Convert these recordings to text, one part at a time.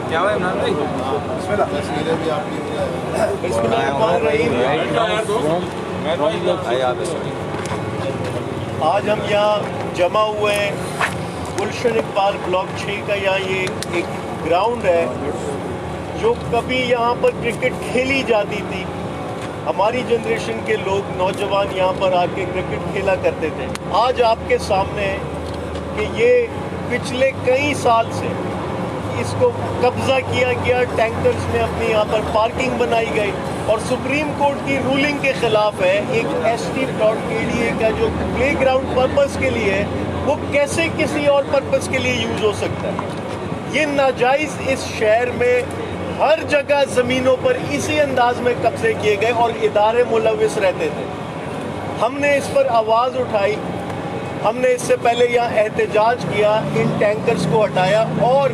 کیا ہوا عمران بھائی؟ آج ہم یہاں جمع ہوئے ہیں گلشن اقبال بلاک 6 کا. یہاں یہ ایک گراؤنڈ ہے جو کبھی یہاں پر کرکٹ کھیلی جاتی تھی. ہماری جنریشن کے لوگ نوجوان یہاں پر آ کے کرکٹ کھیلا کرتے تھے. آج آپ کے سامنے ہے کہ یہ پچھلے کئی سال سے اس کو قبضہ کیا گیا. ٹینکرز نے اپنی یہاں پر پارکنگ بنائی گئی اور سپریم کورٹ کی رولنگ کے خلاف ہے. ایک ایس ٹی پلاٹ KDA کا جو پلے گراؤنڈ پرپز کے لیے ہے وہ کیسے کسی اور پرپز کے لیے یوز ہو سکتا ہے. یہ ناجائز اس شہر میں ہر جگہ زمینوں پر اسی انداز میں قبضے کیے گئے اور ادارے ملوث رہتے تھے. ہم نے اس پر آواز اٹھائی. ہم نے اس سے پہلے یہاں احتجاج کیا, ان ٹینکرز کو ہٹایا اور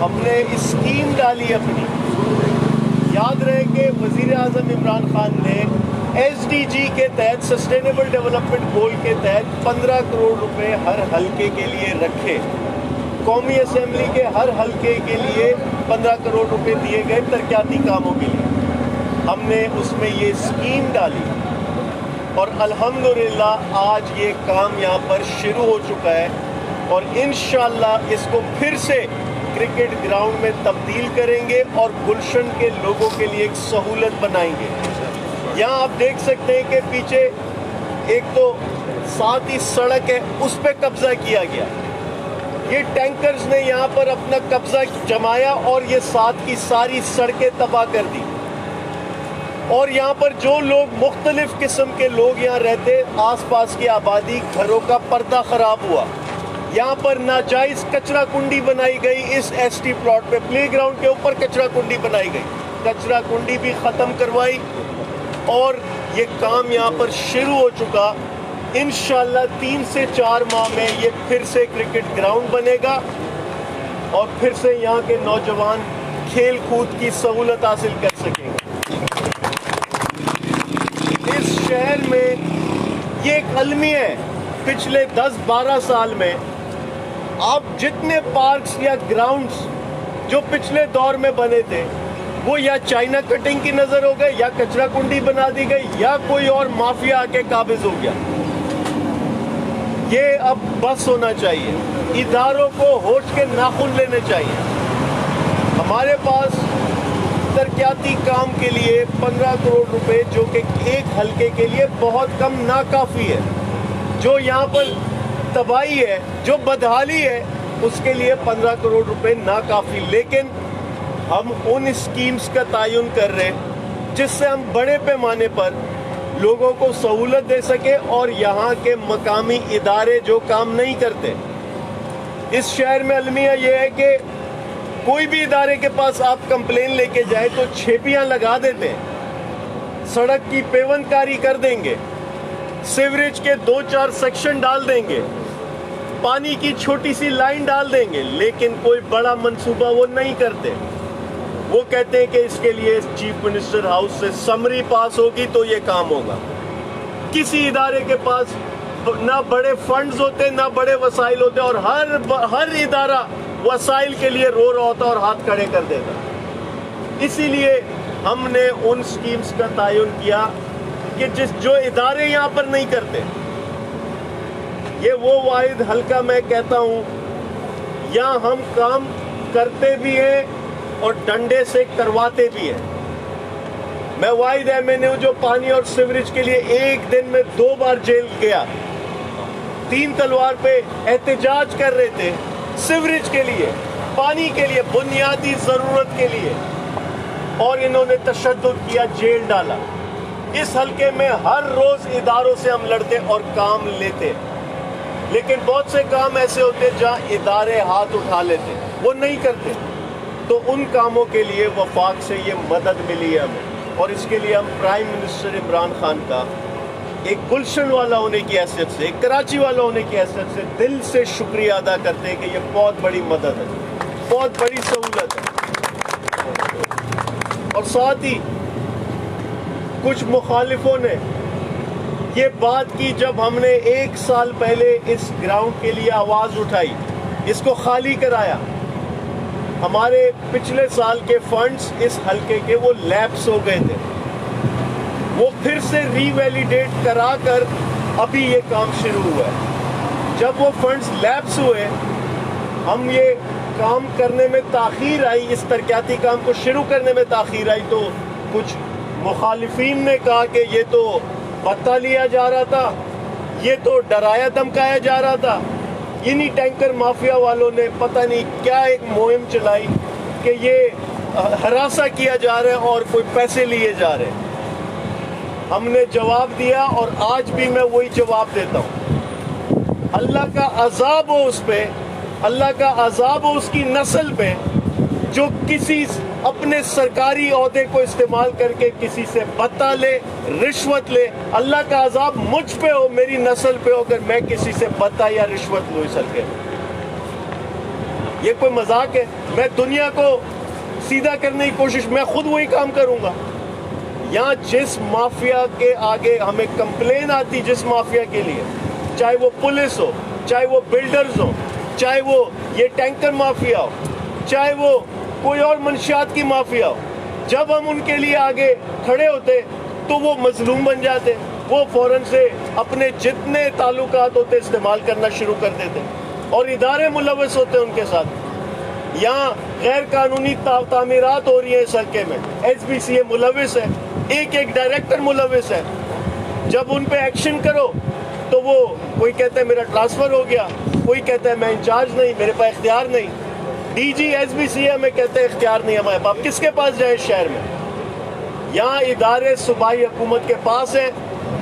ہم نے اسکیم ڈالی اپنی. یاد رہے کہ وزیر اعظم عمران خان نے SDG کے تحت سسٹینیبل ڈیولپمنٹ گول کے تحت 15 کروڑ روپے ہر حلقے کے لیے رکھے. قومی اسمبلی کے ہر حلقے کے لیے 15 کروڑ روپے دیے گئے ترقیاتی کاموں کے لیے. ہم نے اس میں یہ اسکیم ڈالی اور الحمدللہ آج یہ کام یہاں پر شروع ہو چکا ہے اور انشاءاللہ اس کو پھر سے کرکٹ گراؤنڈ میں تبدیل کریں گے اور گلشن کے لوگوں کے لیے ایک سہولت بنائیں گے. یہاں آپ دیکھ سکتے ہیں کہ پیچھے ایک تو ساتھ ہی سڑک ہے, اس پہ قبضہ کیا گیا. یہ ٹینکرز نے یہاں پر اپنا قبضہ جمایا اور یہ ساتھ کی ساری سڑکیں تباہ کر دی. اور یہاں پر جو لوگ مختلف قسم کے لوگ یہاں رہتے, آس پاس کی آبادی, گھروں کا پردہ خراب ہوا. یہاں پر ناجائز کچرا کنڈی بنائی گئی. اس ایس ٹی پلاٹ پہ پلے گراؤنڈ کے اوپر کچرا کنڈی بنائی گئی. کچرا کنڈی بھی ختم کروائی اور یہ کام یہاں پر شروع ہو چکا. انشاءاللہ 3 سے 4 ماہ میں یہ پھر سے کرکٹ گراؤنڈ بنے گا اور پھر سے یہاں کے نوجوان کھیل کود کی سہولت حاصل کر سکیں گے. اس شہر میں یہ ایک المیہ ہے. پچھلے 10-12 سال میں آپ جتنے پارکس یا گراؤنڈز جو پچھلے دور میں بنے تھے وہ یا چائنا کٹنگ کی نظر ہو گئے, یا کچرا کنڈی بنا دی گئی, یا کوئی اور مافیا آ کے قابض ہو گیا. یہ اب بس ہونا چاہیے. اداروں کو ہوش کے ناخن لینے چاہیے. ہمارے پاس ترقیاتی کام کے لیے 15 کروڑ روپے جو کہ ایک حلقے کے لیے بہت کم, ناکافی ہے. جو یہاں پر تباہی ہے, جو بدحالی ہے, اس کے لیے 15 کروڑ روپے ناکافی. لیکن ہم ان اسکیمز کا تعین کر رہے ہیں جس سے ہم بڑے پیمانے پر لوگوں کو سہولت دے سکے اور یہاں کے مقامی ادارے جو کام نہیں کرتے. اس شہر میں المیہ یہ ہے کہ کوئی بھی ادارے کے پاس آپ کمپلین لے کے جائیں تو چھیپیاں لگا دیتے ہیں, سڑک کی پیوند کاری کر دیں گے, سیوریج کے 2-4 سیکشن ڈال دیں گے, پانی کی چھوٹی سی لائن ڈال دیں گے, لیکن کوئی بڑا منصوبہ وہ نہیں کرتے. وہ کہتے ہیں کہ اس کے لیے چیف منسٹر ہاؤس سے سمری پاس ہوگی تو یہ کام ہوگا. کسی ادارے کے پاس نہ بڑے فنڈز ہوتے, نہ بڑے وسائل ہوتے, اور ہر ادارہ وسائل کے لیے رو رہا ہوتا اور ہاتھ کھڑے کر دیتا. اسی لیے ہم نے ان سکیمز کا تعین کیا کہ جو ادارے یہاں پر نہیں کرتے. یہ وہ واحد حلقہ میں کہتا ہوں یہاں ہم کام کرتے بھی ہیں اور ڈنڈے سے کرواتے بھی ہیں. میں واحد MNO جو پانی اور سیوریج کے لیے ایک دن میں 2 بار جیل گیا. 3 تلوار پہ احتجاج کر رہے تھے سیوریج کے لیے, پانی کے لیے, بنیادی ضرورت کے لیے, اور انہوں نے تشدد کیا, جیل ڈالا. اس حلقے میں ہر روز اداروں سے ہم لڑتے اور کام لیتے, لیکن بہت سے کام ایسے ہوتے جہاں ادارے ہاتھ اٹھا لیتے, وہ نہیں کرتے. تو ان کاموں کے لیے وفاق سے یہ مدد ملی ہے ہمیں, اور اس کے لیے ہم پرائم منسٹر عمران خان کا ایک گلشن والا ہونے کی حیثیت سے, ایک کراچی والا ہونے کی حیثیت سے دل سے شکریہ ادا کرتے ہیں کہ یہ بہت بڑی مدد ہے, بہت بڑی سہولت ہے. اور ساتھ ہی کچھ مخالفوں نے یہ بات کی جب ہم نے 1 سال پہلے اس گراؤنڈ کے لیے آواز اٹھائی، اس کو خالی کرایا، ہمارے پچھلے سال کے فنڈز اس حلقے کے وہ لیپس ہو گئے تھے، وہ پھر سے ری ویلیڈیٹ کرا کر ابھی یہ کام شروع ہوا ہے۔ جب وہ فنڈز لیپس ہوئے، ہم یہ کام کرنے میں تاخیر آئی، اس ترقیاتی کام کو شروع کرنے میں تاخیر آئی، تو کچھ مخالفین نے کہا کہ یہ تو پتہ لیا جا رہا تھا، یہ تو ڈرایا دھمکایا جا رہا تھا۔ انہی ٹینکر مافیا والوں نے پتہ نہیں کیا ایک مہم چلائی کہ یہ ہراساں کیا جا رہا ہے اور کوئی پیسے لیے جا رہے ہیں۔ ہم نے جواب دیا اور آج بھی میں وہی جواب دیتا ہوں، اللہ کا عذاب ہو اس پہ، اللہ کا عذاب ہو اس کی نسل پہ جو کسی اپنے سرکاری عہدے کو استعمال کر کے کسی سے بتا لے، رشوت لے۔ اللہ کا عذاب مجھ پہ ہو، میری نسل پہ ہو اگر میں کسی سے بتا یا رشوت لوں اس حلقے میں۔ یہ کوئی مذاق ہے؟ میں دنیا کو سیدھا کرنے کی کوشش، میں خود وہی کام کروں گا۔ یہاں جس مافیا کے آگے ہمیں کمپلین آتی، جس مافیا کے لیے، چاہے وہ پولیس ہو، چاہے وہ بلڈرز ہو، چاہے وہ یہ ٹینکر مافیا ہو، چاہے وہ کوئی اور منشیات کی مافیا ہو، جب ہم ان کے لیے آگے کھڑے ہوتے تو وہ مظلوم بن جاتے، وہ فوراً سے اپنے جتنے تعلقات ہوتے استعمال کرنا شروع کر دیتے اور ادارے ملوث ہوتے ان کے ساتھ۔ یہاں غیر قانونی تعمیرات ہو رہی ہیں اس حلقے میں، ایس بی سی اے ملوث ہے، ایک ڈائریکٹر ملوث ہے۔ جب ان پہ ایکشن کرو تو وہ کوئی کہتا ہے میرا ٹرانسفر ہو گیا، کوئی کہتا ہے میں انچارج نہیں، میرے پاس اختیار نہیں۔ D G S B C A میں کہتے ہیں اختیار نہیں ہمارے پاس، کس کے پاس جائیں شہر میں؟ یہاں ادارے صوبائی حکومت کے پاس ہیں،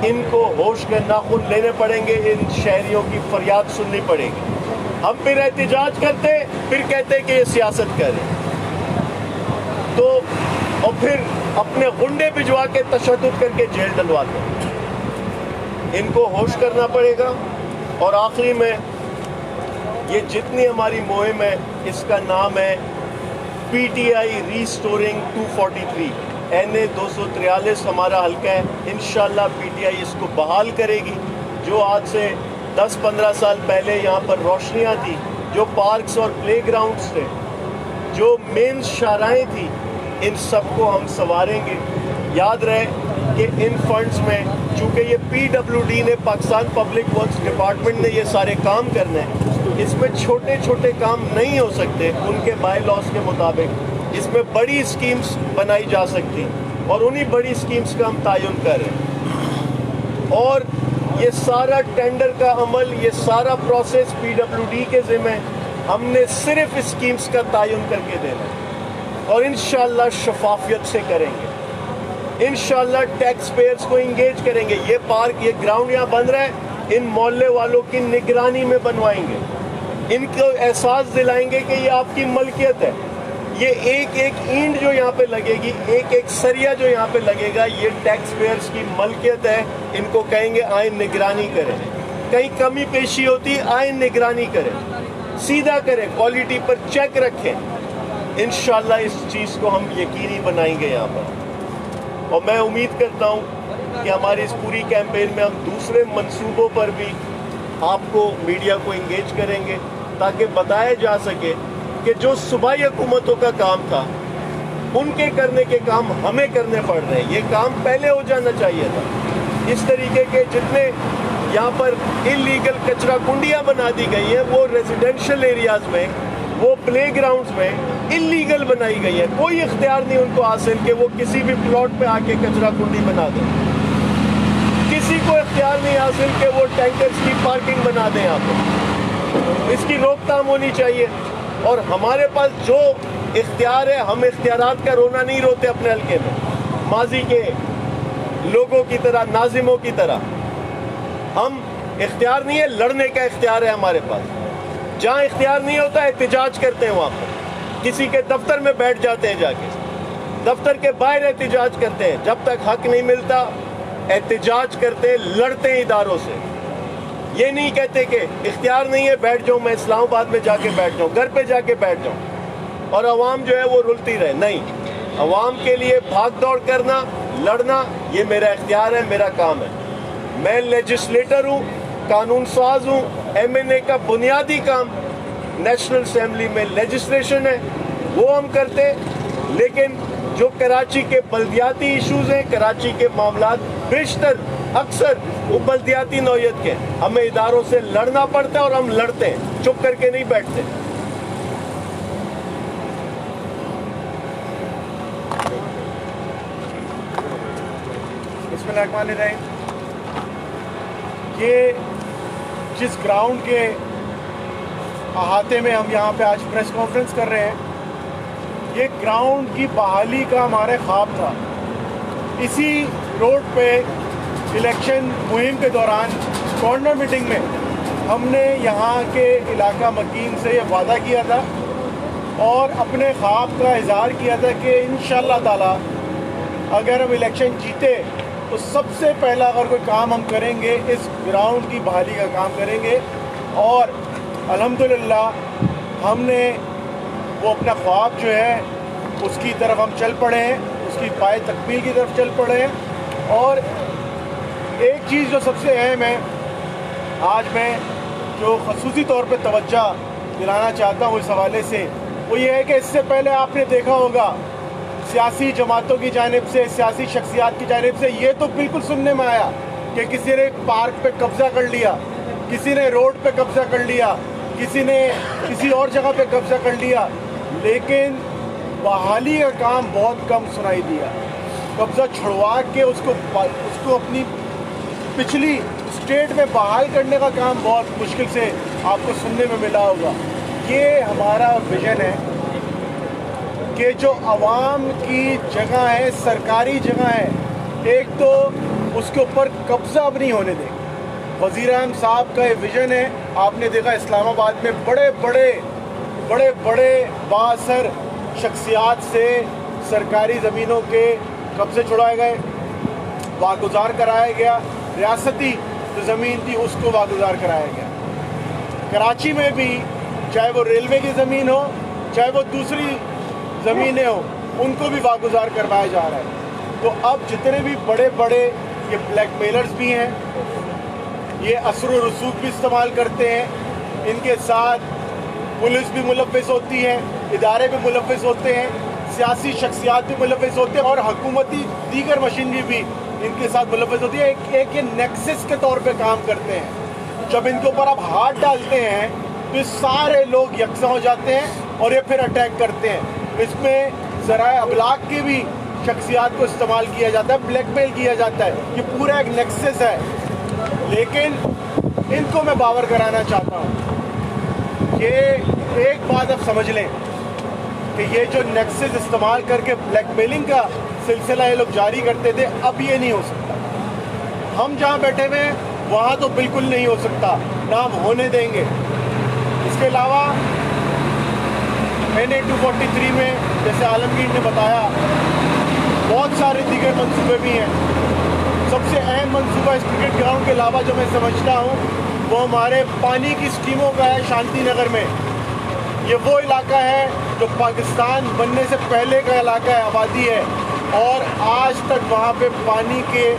ان کو ہوش کے ناخن لینے پڑیں گے، ان شہریوں کی فریاد سننی پڑے گی۔ ہم پھر احتجاج کرتے، پھر کہتے کہ یہ سیاست کر رہے تو، اور پھر اپنے غنڈے بھجوا کے تشدد کر کے جیل ڈلواتے ہیں۔ ان کو ہوش کرنا پڑے گا۔ اور آخری میں، یہ جتنی ہماری مہم ہے اس کا نام ہے P T I restoring 243، NA 243 ہمارا حلقہ ہے۔ انشاءاللہ پی ٹی آئی اس کو بحال کرے گی۔ جو آج سے 10-15 سال پہلے یہاں پر روشنیاں تھیں، جو پارکس اور پلے گراؤنڈز تھے، جو مین شاہراہیں تھیں، ان سب کو ہم سنواریں گے۔ یاد رہے کہ ان فنڈز میں، چونکہ یہ PWD نے، پاکستان پبلک ورکس ڈپارٹمنٹ نے یہ سارے کام کرنے ہیں، اس میں چھوٹے چھوٹے کام نہیں ہو سکتے ان کے بائی لاس کے مطابق، اس میں بڑی اسکیمز بنائی جا سکتی اور انہی بڑی اسکیمز کا ہم تعین کر رہے ہیں۔ اور یہ سارا ٹینڈر کا عمل، یہ سارا پروسیس PWD کے ذمہ، ہم نے صرف اسکیمز کا تعین کر کے دینا ہے اور انشاءاللہ شفافیت سے کریں گے۔ انشاءاللہ ٹیکس پیئرز کو انگیج کریں گے۔ یہ پارک، یہ گراؤنڈ یہاں بن رہا ہے، ان محلے والوں کی نگرانی میں بنوائیں گے، ان کو احساس دلائیں گے کہ یہ آپ کی ملکیت ہے۔ یہ ایک ایک اینٹ جو یہاں پہ لگے گی، ایک ایک سریا جو یہاں پہ لگے گا، یہ ٹیکس پیئرز کی ملکیت ہے۔ ان کو کہیں گے آئیں نگرانی کریں، کہیں کمی پیشی ہوتی آئیں نگرانی کریں، سیدھا کریں، کوالٹی پر چیک رکھیں۔ انشاءاللہ اس چیز کو ہم یقینی بنائیں گے یہاں پر۔ اور میں امید کرتا ہوں کہ ہماری اس پوری کیمپین میں ہم دوسرے منصوبوں پر بھی آپ کو، میڈیا کو انگیج کریں گے تاکہ بتایا جا سکے کہ جو صوبائی حکومتوں کا کام تھا ان کے کرنے کے کام ہمیں کرنے پڑ رہے ہیں۔ یہ کام پہلے ہو جانا چاہیے تھا۔ اس طریقے کے جتنے یہاں پر انلیگل کچرا کنڈیاں بنا دی گئی ہیں، وہ ریزیڈینشل ایریاز میں، وہ پلے گراؤنڈز میں انلیگل بنائی گئی ہے۔ کوئی اختیار نہیں ان کو حاصل کہ وہ کسی بھی پلاٹ پہ آ کے کچرا کنڈی بنا دیں، کسی کو اختیار نہیں حاصل کہ وہ ٹینکرز کی پارکنگ بنا دیں یہاں پہ۔ اس کی روک تھام ہونی چاہیے۔ اور ہمارے پاس جو اختیار ہے، ہم اختیارات کا رونا نہیں روتے اپنے حلقے میں، ماضی کے لوگوں کی طرح، ناظموں کی طرح۔ ہم اختیار نہیں ہے، لڑنے کا اختیار ہے ہمارے پاس۔ جہاں اختیار نہیں ہوتا احتجاج کرتے ہیں، وہاں پر کسی کے دفتر میں بیٹھ جاتے ہیں، جا کے دفتر کے باہر احتجاج کرتے ہیں۔ جب تک حق نہیں ملتا احتجاج کرتے ہیں، لڑتے ہیں اداروں سے۔ یہ نہیں کہتے کہ اختیار نہیں ہے بیٹھ جاؤں، میں اسلام آباد میں جا کے بیٹھ جاؤں، گھر پہ جا کے بیٹھ جاؤں اور عوام جو ہے وہ رلتی رہے۔ نہیں، عوام کے لیے بھاگ دوڑ کرنا، لڑنا، یہ میرا اختیار ہے، میرا کام ہے۔ میں لیجسلیٹر ہوں, قانون ساز ہوں. MNA کا بنیادی کام نیشنل اسمبلی میں لیجسلیشن ہے, وہ ہم کرتے ہیں. لیکن جو کراچی کے بلدیاتی ایشوز ہیں, کراچی کے معاملات بیشتر اکثر وہ بلدیاتی نوعیت کے, ہمیں اداروں سے لڑنا پڑتا ہے اور ہم لڑتے ہیں, چپ کر کے نہیں بیٹھتے. بسم اللہ الرحمن الرحیم. یہ جس گراؤنڈ کے احاطے میں ہم یہاں پہ آج پریس کانفرنس کر رہے ہیں, یہ گراؤنڈ کی بحالی کا ہمارا خواب تھا. اسی روڈ پہ الیکشن مہم کے دوران کارنر میٹنگ میں ہم نے یہاں کے علاقہ مکین سے یہ وعدہ کیا تھا اور اپنے خواب کا اظہار کیا تھا کہ انشاءاللہ تعالی اگر ہم الیکشن جیتے تو سب سے پہلا اگر کوئی کام ہم کریں گے اس گراؤنڈ کی بحالی کا کام کریں گے. اور الحمدللہ ہم نے وہ اپنا خواب جو ہے اس کی طرف ہم چل پڑے ہیں, اس کی پائے تکمیل کی طرف چل پڑے ہیں. اور ایک چیز جو سب سے اہم ہے, آج میں جو خصوصی طور پہ توجہ دلانا چاہتا ہوں اس حوالے سے, وہ یہ ہے کہ اس سے پہلے آپ نے دیکھا ہوگا سیاسی جماعتوں کی جانب سے, سیاسی شخصیات کی جانب سے یہ تو بالکل سننے میں آیا کہ کسی نے پارک پہ قبضہ کر لیا, کسی نے روڈ پہ قبضہ کر لیا, کسی نے کسی اور جگہ پہ قبضہ کر لیا, لیکن بحالی کا کام بہت کم سنائی دیا. قبضہ چھڑوا کے اس کو اپنی پچھلی اسٹیٹ میں بحال کرنے کا کام بہت مشکل سے آپ کو سننے میں ملا ہوگا. یہ ہمارا ویژن ہے کہ جو عوام کی جگہ ہے, سرکاری جگہ ہے, ایک تو اس کے اوپر قبضہ اب نہیں ہونے دیں. وزیر اعظم صاحب کا یہ ویژن ہے. آپ نے دیکھا اسلام آباد میں بڑے بڑے بااثر شخصیات سے سرکاری زمینوں کے قبضے چھڑائے گئے, واگزار کرایا گیا. ریاستی جو زمین تھی اس کو واگزار کرایا گیا. کراچی میں بھی چاہے وہ ریلوے کی زمین ہو, چاہے وہ دوسری زمینیں ہوں, ان کو بھی واگزار کروایا جا رہا ہے. تو اب جتنے بھی بڑے یہ بلیک میلرز بھی ہیں, یہ اثر و رسوخ بھی استعمال کرتے ہیں, ان کے ساتھ پولیس بھی ملوث ہوتی ہے, ادارے بھی ملوث ہوتے ہیں, سیاسی شخصیات بھی ملوث ہوتے ہیں, اور حکومتی دیگر مشینری بھی ان کے ساتھ ملوث ہوتی ہے. ایک یہ نیکسس کے طور پہ کام کرتے ہیں. جب ان کے اوپر آپ ہاتھ ڈالتے ہیں تو سارے لوگ یکساں ہو جاتے ہیں اور یہ پھر اٹیک کرتے ہیں. اس میں ذرائع ابلاغ کی بھی شخصیات کو استعمال کیا جاتا ہے, بلیک میل کیا جاتا ہے. یہ پورا ایک نیکسس ہے. لیکن ان کو میں باور کرانا چاہتا ہوں کہ ایک بات اب سمجھ لیں کہ یہ جو نیکسس استعمال کر کے بلیک میلنگ کا سلسلہ یہ لوگ جاری کرتے تھے, اب یہ نہیں ہو سکتا. ہم جہاں بیٹھے ہوئے ہیں وہاں تو بالکل نہیں ہو سکتا, نہ ہم ہونے دیں گے. اس کے علاوہ NA 243 میں جیسے عالمگیر نے بتایا بہت سارے دیگر منصوبے بھی ہیں. سب سے اہم منصوبہ اس کرکٹ گراؤنڈ کے علاوہ جو میں سمجھتا ہوں وہ ہمارے پانی کی اسکیموں کا ہے. شانتی نگر میں یہ وہ علاقہ ہے جو پاکستان بننے سے پہلے کا علاقہ ہے, آبادی ہے, اور آج تک وہاں پہ پانی کے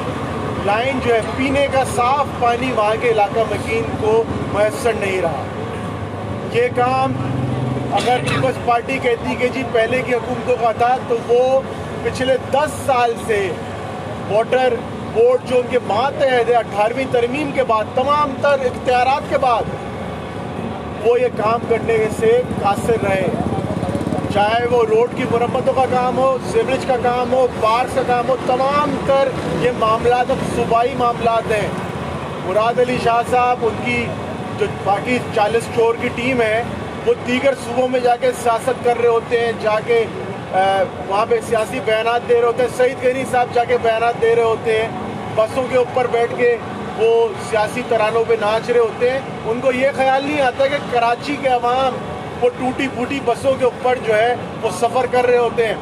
لائن جو ہے, پینے کا صاف پانی وہاں کے علاقہ مکین کو میسر نہیں رہا. یہ کام اگر پیپلز پارٹی کہتی کہ جی پہلے کی حکومتوں کا تھا, تو وہ پچھلے 10 سال سے واٹر بورڈ جو ان کے ماتحت ہے 18ویں ترمیم کے بعد, تمام تر اختیارات کے بعد, وہ یہ کام کرنے سے قاصر رہے. چاہے وہ روڈ کی مرمتوں کا کام ہو, سیوریج کا کام ہو, پارکس کا کام ہو, تمام تر یہ معاملات اب صوبائی معاملات ہیں. مراد علی شاہ صاحب, ان کی جو باقی 40 چور کی ٹیم ہے, وہ دیگر صوبوں میں جا کے سیاست کر رہے ہوتے ہیں, جا کے وہاں پہ سیاسی بیانات دے رہے ہوتے ہیں. سعید غنی صاحب جا کے بیانات دے رہے ہوتے ہیں, بسوں کے اوپر بیٹھ کے وہ سیاسی ترانوں پہ ناچ رہے ہوتے ہیں. ان کو یہ خیال نہیں آتا کہ کراچی کے عوام وہ ٹوٹی پھوٹی بسوں کے اوپر جو ہے وہ سفر کر رہے ہوتے ہیں.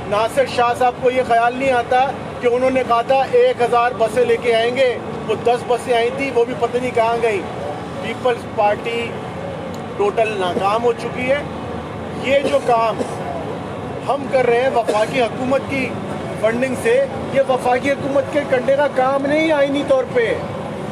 ناصر شاہ صاحب کو یہ خیال نہیں آتا کہ انہوں نے کہا تھا 1000 بسیں لے کے آئیں گے, وہ 10 بسیں آئی تھیں, وہ بھی پتہ نہیں کہاں گئی. پیپلز پارٹی ٹوٹل ناکام ہو چکی ہے. یہ جو کام ہم کر رہے ہیں وفاقی حکومت کی فنڈنگ سے, یہ وفاقی حکومت کے کرنے کا کام نہیں آئینی طور پہ.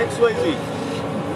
XYZ,